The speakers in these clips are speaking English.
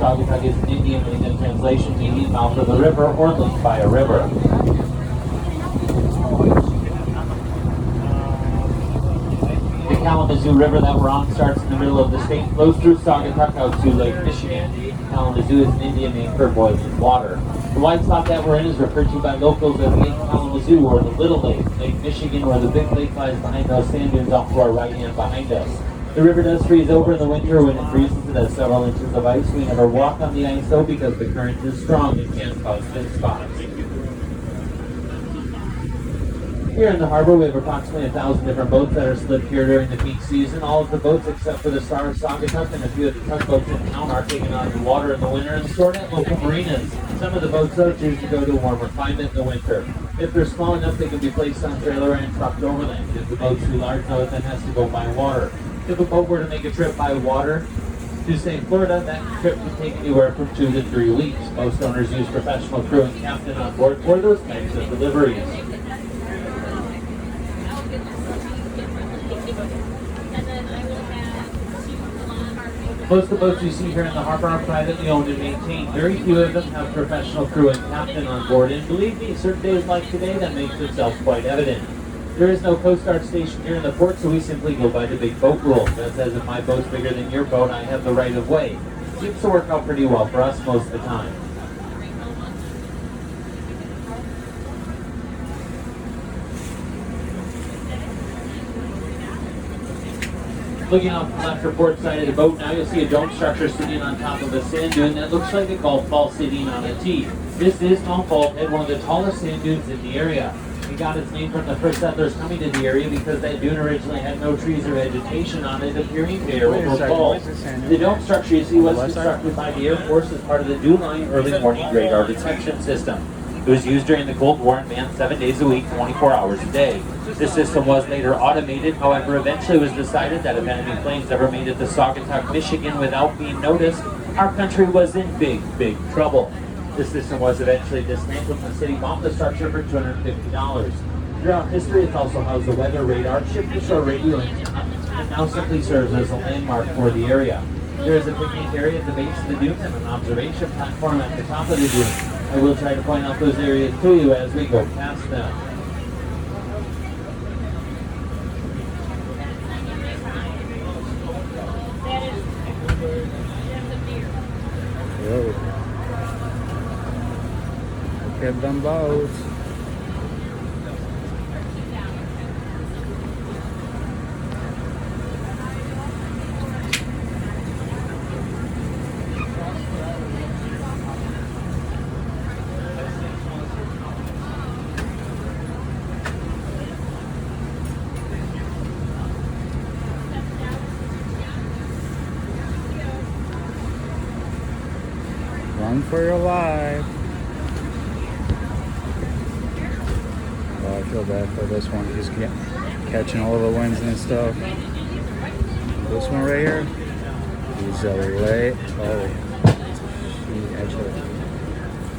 Saugatuck is an Indian meaning translation meaning mouth of the river or linked by a river. The Kalamazoo River that we're on starts in the middle of the state, flows through Saugatuck out to Lake Michigan. Kalamazoo is an Indian name for boiling water. The wide spot that we're in is referred to by locals as Lake Kalamazoo or the Little Lake, Lake Michigan, or the Big Lake lies behind those sand dunes off to our right and behind us. The river does freeze over in the winter. When it freezes, it has several inches of ice. We never walk on the ice though because the current is strong and can cause thin spots. Here in the harbor, we have approximately 1,000 different boats that are slipped here during the peak season. All of the boats, except for the Star of Saugatuck and a few of the tugboats in town, are taken out of the water in the winter and stored at local marinas. Some of the boats, though, choose to go to a warmer climate in the winter. If they're small enough, they can be placed on trailer and trucked overland. If the boat's too large, though, it then has to go by water. If a boat were to make a trip by water to, say, Florida, that trip could take anywhere from 2 to 3 weeks. Most owners use professional crew and captain on board for those types of deliveries. Most of the boats you see here in the harbor are privately owned and maintained. Very few of them have professional crew and captain on board, and believe me, certain days like today, that makes itself quite evident. There is no Coast Guard station here in the port, so we simply go by the big boat rule. That says if my boat's bigger than your boat, I have the right of way. Seems to work out pretty well for us most of the time. Looking off the left or port side of the boat, now you'll see a dome structure sitting on top of a sand dune that looks like a golf ball sitting on a tee. This is Mount Baldhead, one of the tallest sand dunes in the area. It got its name from the first settlers coming to the area because that dune originally had no trees or vegetation on it, appearing bare or falls. The dome structure you see was constructed by the Air Force as part of the Dune Line early warning radar detection system. It was used during the Cold War and manned 7 days a week, 24 hours a day. This system was later automated, however, eventually it was decided that if enemy planes ever made it to Saugatuck, Michigan without being noticed, our country was in big, big trouble. This system was eventually dismantled and the city bought the structure for $250. Throughout history, it's also housed a weather radar, ship-to-shore radio antenna, and now simply serves as a landmark for the area. There is a picnic area at the base of the dune and an observation platform at the top of the dune. I will try to point out those areas to you as we go past them. Look at them boats. Run for your life. Oh, I feel bad for this one. He's catching all the winds and stuff. This one right here, he's late. Oh, he actually,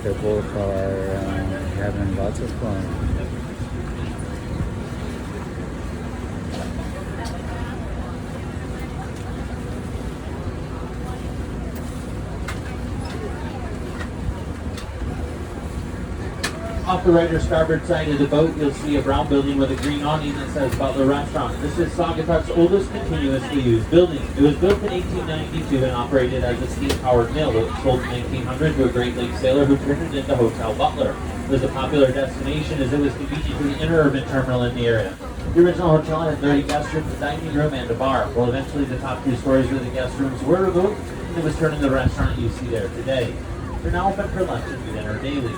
they both are having lots of fun. Off the right or starboard side of the boat, you'll see a brown building with a green awning that says Butler Restaurant. This is Saugatuck's oldest continuously used building. It was built in 1892 and operated as a steam-powered mill. It was sold in 1900 to a Great Lakes sailor who turned it into Hotel Butler. It was a popular destination as it was convenient to the interurban terminal in the area. The original hotel had 30 guest rooms, a dining room, and a bar. Well, eventually the top 2 stories of the guest rooms were removed, and it was turned into the restaurant you see there today. They're now open for lunch and dinner daily.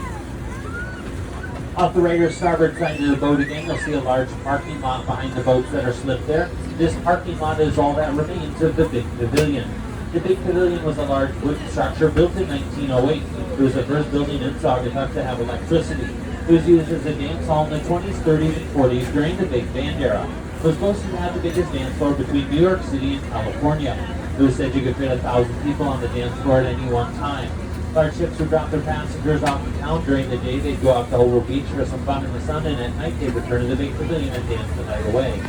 Off the right or starboard side of the boat again, you'll see a large parking lot behind the boats that are slipped there. This parking lot is all that remains of the Big Pavilion. The Big Pavilion was a large wooden structure built in 1908. It was the first building in Saugatuck to have electricity. It was used as a dance hall in the 20s, 30s, and 40s during the big band era. It was boasted to have the biggest dance floor between New York City and California. It was said you could fit 1,000 people on the dance floor at any one time. Large ships would drop their passengers off in town. During the day, they'd go out to Hobart Beach for some fun in the sun, and at night they'd return to the Big Pavilion and dance the night away.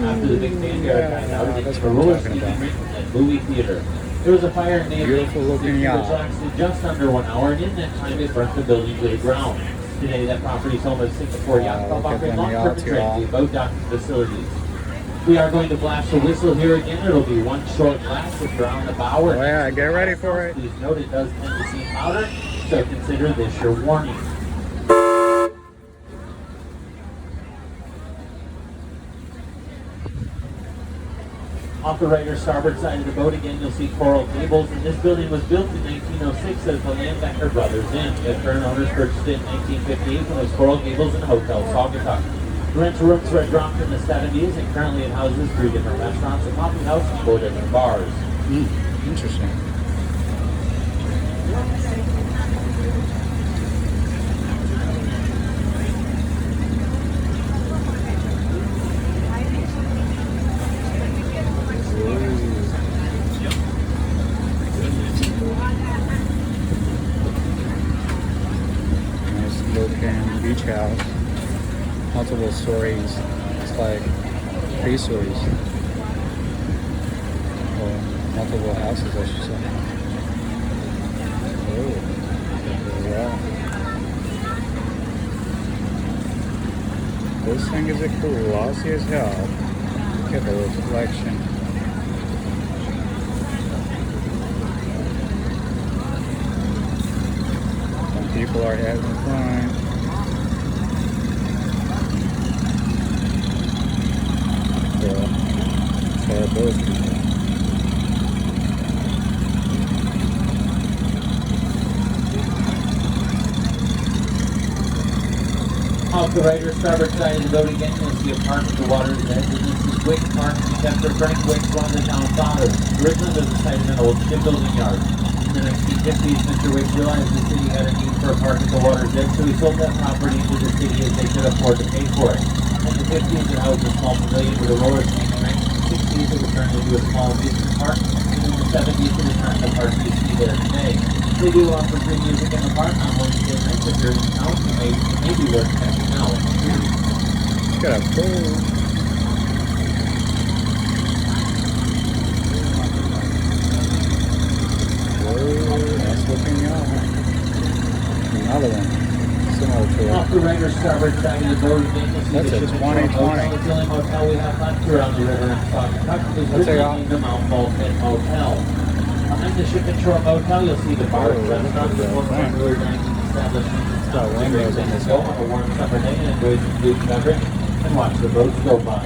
After the big band era died out, it became a roller skating rink and movie theater. There was a fire in May of Beautiful looking 1960, yacht. which lasted just under 1 hour, and in that time it burnt the building to the ground. Today, that property is home of Singapore Yacht Club, look at offering them long-term yachts, and trendy y'all. boat docking facilities. We are going to blast a whistle here again. It'll be one short blast if you're on the bow. Oh yeah, get ready for it. Please note it does tend to seem louder, so consider this your warning. Off the right or starboard side of the boat again, you'll see coral gables, and this building was built in 1906 as the Landbecker Brothers Inn. The current owners purchased it in 1958 from those Coral Gables and Hotel Saugatuck. The rental rooms were dropped in the 70s, and currently it houses 3 different restaurants, a coffee house, and 4 different bars. Interesting. Nice looking beach house. Multiple stories. It's like 3 stories. Or multiple houses, I should say. Oh, yeah. This thing is a glossy as hell. Look at the reflection. Some people are having fun. For those people. Off the right or starboard side of the boat again, you'll see a park at the water's edge, and this is Wick Park, named after Frank Wick, one of the town's fathers. Originally, was the site of an old shipbuilding yard. In the 1950s, Mr. Wick realized the city had a need for a park at the water's edge, so he sold that property to the city as they could afford to pay for it. In the 50s, it housed a small pavilion with a roller swing. In the 1960s, it was turned into a small amusement park, and in the 70s, it was turned the park you see there today. They do offer free music in the park on Wednesday nights. If you're in town, you may be worth checking out. It's got a pool. Whoa, nice looking yacht. Another one. Similar to it. Off the right or starboard side of the boat again, you'll see That's the a Shipping 2020. Hotel. It's the only motel we have left here on the river in Saugatuck. It's That's a yacht. originally named the Mount Bulkhead Motel. Behind the Ship and Shore Motel, you'll see the bar and restaurant with one popular dining establishment. got windows in this Go on a warm summer day and enjoy some food and beverage and watch the boats go by.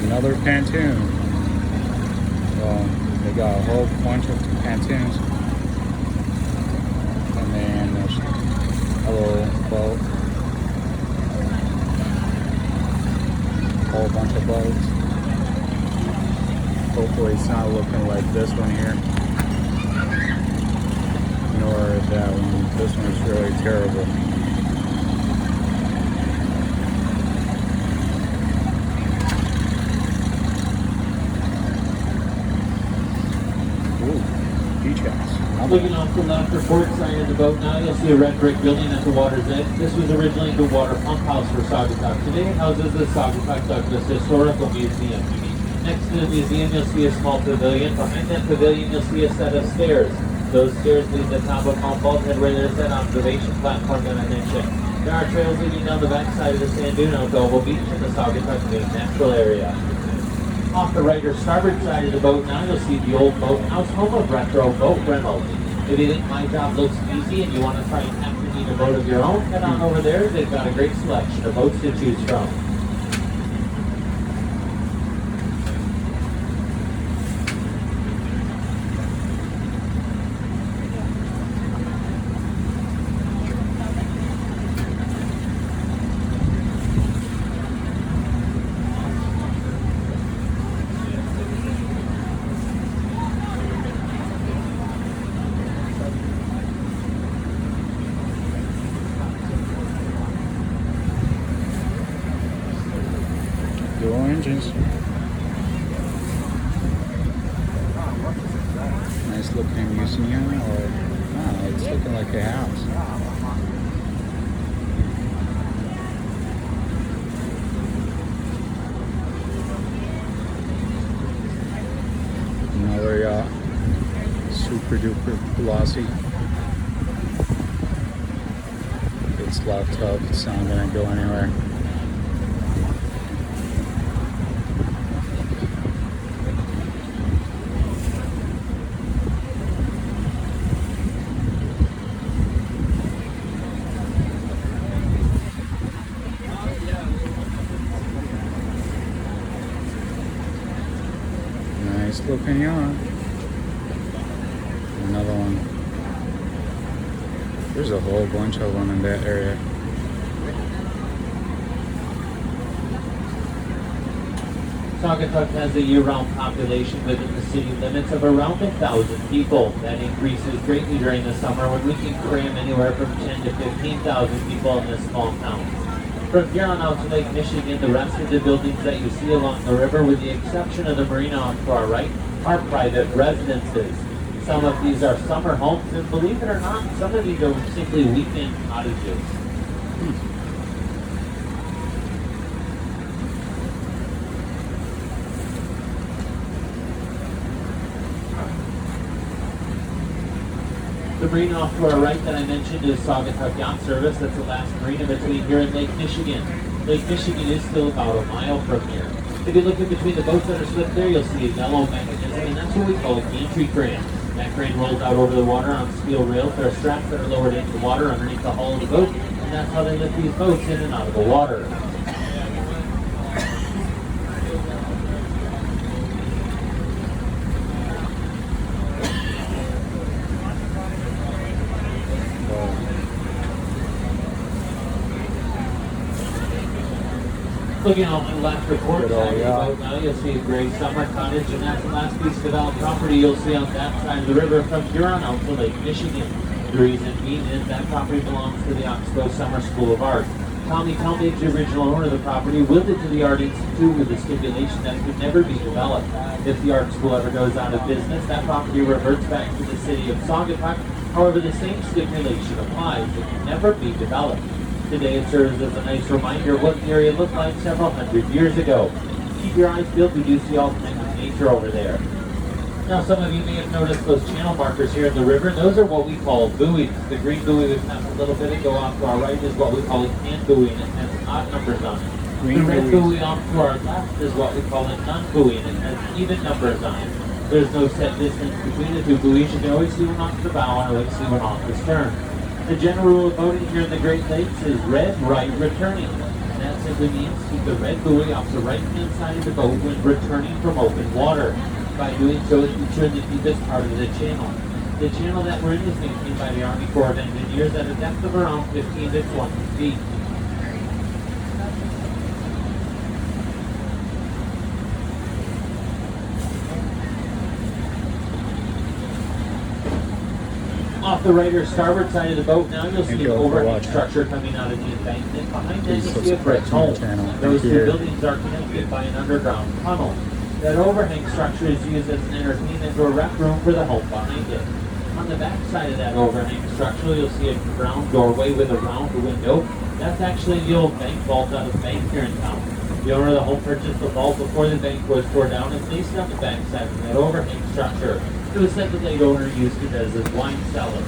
Another pontoon. Well, they got a whole bunch of pontoons. And then there's a little boat. Whole bunch of boats. Hopefully it's not looking like this one here. Nor that one. This one is really terrible. Beach house. Looking off the left or port side of the boat now, you'll see a red brick building at the water's edge. This was originally the water pump house for Saugatuck. Today it houses the Saugatuck Douglas Historical Museum. Next to the museum, you'll see a small pavilion. Behind that pavilion, you'll see a set of stairs. Those stairs lead to the top of Mount Bulkhead, where there's that observation platform that I mentioned. There are trails leading down the back side of the sand dune on Doble Beach in the Saugatuck main natural area. Off the right or starboard side of the boat now, you'll see the old boathouse, home of retro boat rentals. If you think my job looks easy and you want to try and captain a boat of your own, head on over there. They've got a great selection of boats to choose from. nice looking museum, or no, it's looking like a house. Another yacht, super duper glossy. It's locked up, it's not gonna go anywhere. Nice looking yacht. Another one. There's a whole bunch of them in that area. Saugatuck has a year-round population within the city limits of around 1,000 people. That increases greatly during the summer when we can cram anywhere from 10 to 15,000 people in this small town. From here on out to Lake Michigan, the rest of the buildings that you see along the river, with the exception of the marina on to our right, are private residences. Some of these are summer homes, and believe it or not, some of these are simply weekend cottages. The marina off to our right that I mentioned is Saugatuck Yacht Service. That's the last marina between here and Lake Michigan. Lake Michigan is still about a mile from here. If you look in between the boats that are slipped there, you'll see a yellow mechanism, and that's what we call a gantry crane. That crane rolls out over the water on steel rails. There are straps that are lowered into the water underneath the hull of the boat, and that's how they lift these boats in and out of the water. Looking off to the left, the port side of the boat now, you'll see a gray summer cottage, and that's the last piece of developed property you'll see on that side of the river from Huron out to Lake Michigan. The reason being is that property belongs to the Oxbow Summer School of Art. Tommy Talmadge, the original owner of the property, willed it to the Art Institute with the stipulation that it could never be developed. If the art school ever goes out of business, that property reverts back to the city of Saugatuck. However, the same stipulation applies. It can never be developed. Today it serves as a nice reminder of what the area looked like several hundred years ago. Keep your eyes peeled, we do see all kinds of nature over there. Now some of you may have noticed those channel markers here in the river. Those are what we call buoys. The green buoy we passed a little bit ago off to our right is what we call a can buoy, and it has odd numbers on it. The red buoy off to our left is what we call a non-buoy, and it has even numbers on it. There's no set distance between the two buoys. You can always see one off the bow and always see one off the stern. The general rule of boating here in the Great Lakes is red, right, returning. And that simply means keep the red buoy off the right-hand side of the boat when returning from open water. By doing so, it's ensured the deepest part of the channel. The channel that we're in is maintained by the Army Corps of Engineers at a depth of around 15 to 20 feet. Off the right or starboard side of the boat now, you'll see an overhang structure coming out of the embankment. Behind that, you'll see a brick home. Those two buildings are connected by an underground tunnel. That overhang structure is used as an entertainment or rec room for the home behind it. On the back side of that overhang structure, you'll see a brown doorway with a round window. That's actually the old bank vault out of the bank here in town. The owner of the home purchased the vault before the bank was tore down and placed it on the back side of that overhang structure. It was said that the late owner used it as his wine cellar.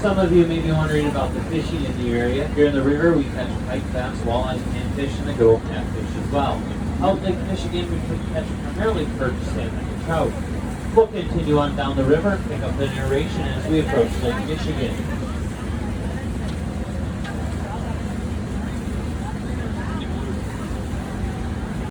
Some of you may be wondering about the fishing in the area. Here in the river, we catch pike, bass, walleye, panfish, and the go catfish as well. Out Lake Michigan, we can catch primarily perch, salmon, and trout. We'll continue on down the river and pick up the narration as we approach Lake Michigan.